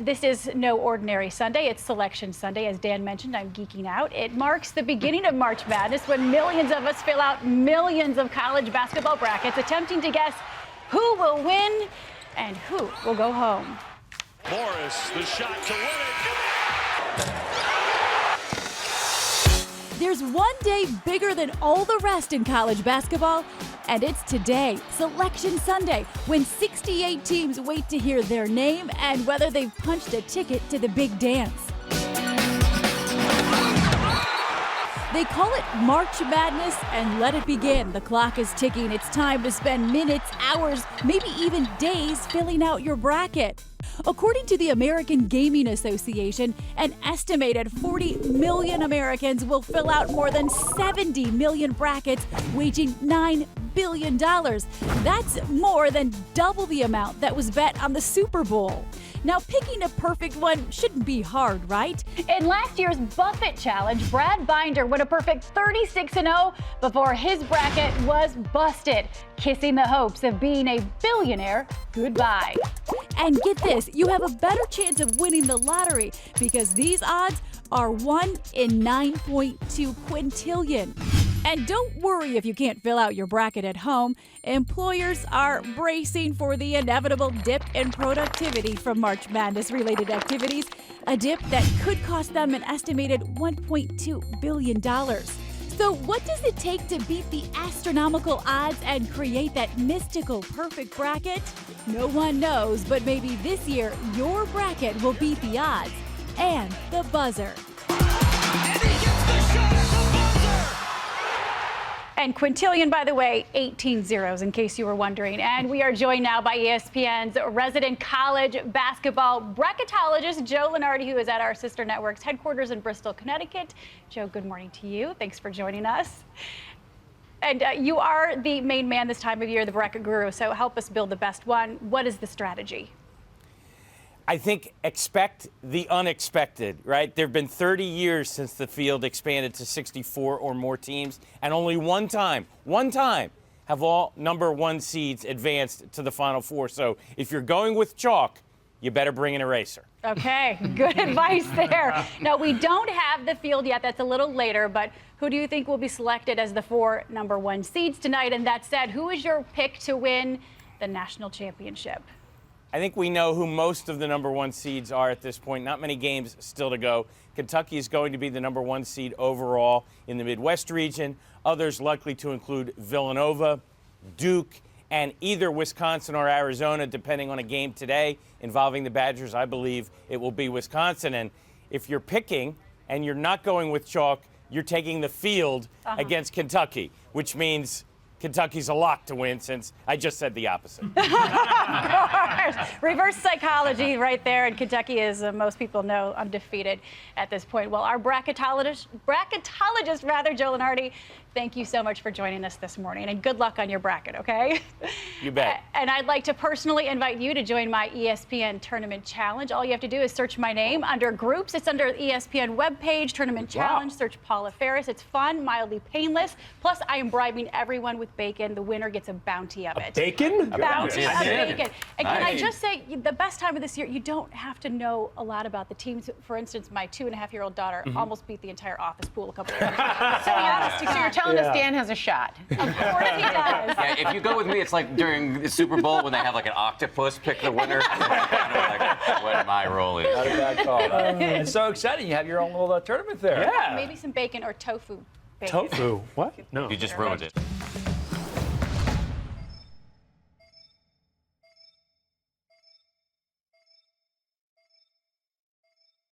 this is no ordinary Sunday. It's Selection Sunday. As Dan mentioned, I'm geeking out. It marks the beginning of March Madness when millions of us fill out millions of college basketball brackets, attempting to guess who will win and who will go home. Morris, the shot to win it. There's one day bigger than all the rest in college basketball, and it's today, Selection Sunday, when 68 teams wait to hear their name and whether they've punched a ticket to the big dance. They call it March Madness, and let it begin. The clock is ticking. It's time to spend minutes, hours, maybe even days filling out your bracket. According to the American Gaming Association, an estimated 40 million Americans will fill out more than 70 million brackets, waging $9 billion. That's more than double the amount that was bet on the Super Bowl. Now, picking a perfect one shouldn't be hard, right? In last year's Buffett Challenge, Brad Binder went a perfect 36-0 before his bracket was busted, kissing the hopes of being a billionaire goodbye. And get this, you have a better chance of winning the lottery because these odds are 1 in 9.2 quintillion. And don't worry if you can't fill out your bracket at home. Employers are bracing for the inevitable dip in productivity from March Madness-related activities, a dip that could cost them an estimated $1.2 billion. So what does it take to beat the astronomical odds and create that mystical perfect bracket? No one knows, but maybe this year your bracket will beat the odds and the buzzer. And quintillion, by the way, 18 zeros, in case you were wondering. And we are joined now by ESPN's resident college basketball bracketologist, Joe Lunardi, who is at our sister network's headquarters in Bristol, Connecticut. Joe, good morning to you. Thanks for joining us. And you are the main man this time of year, the bracket guru, so help us build the best one. What is the strategy? I think expect the unexpected, right? There have been 30 years since the field expanded to 64 or more teams, and only one time have all number one seeds advanced to the Final Four. So if you're going with chalk, you better bring an eraser. Okay, good advice there. Now, we don't have the field yet. That's a little later, but who do you think will be selected as the 4 number one seeds tonight? And that said, who is your pick to win the national championship? I think we know who most of the number one seeds are at this point. Not many games still to go. Kentucky is going to be the number one seed overall in the Midwest region. Others likely to include Villanova, Duke, and either Wisconsin or Arizona, depending on a game today involving the Badgers. I believe it will be Wisconsin. And if you're picking and you're not going with chalk, you're taking the field against Kentucky, which means Kentucky's a lock to win, since I just said the opposite. Of course. Reverse psychology right there, and Kentucky is, most people know, undefeated at this point. Well, our bracketologist, Joe Lunardi, thank you so much for joining us this morning, and good luck on your bracket, okay? You bet. And I'd like to personally invite you to join my ESPN Tournament Challenge. All you have to do is search my name under groups. It's under the ESPN webpage, Tournament Challenge. Wow. Search Paula Ferris. It's fun, mildly painless. Plus, I am bribing everyone with bacon. The winner gets a bounty of it. Bacon? A bounty of Yeah. bacon. And can I just say, the best time of this year, you don't have to know a lot about the teams. For instance, my 2.5-year-old daughter almost beat the entire office pool a couple of years ago. So You're telling us Dan has a shot. of course he does. Yeah, if you go with me, it's like during the Super Bowl when they have like an octopus pick the winner. Kind of like what my role is. Not a bad call. It's so exciting. You have your own little tournament there. Maybe some bacon or tofu bacon. Tofu. What? No. You just ruined it.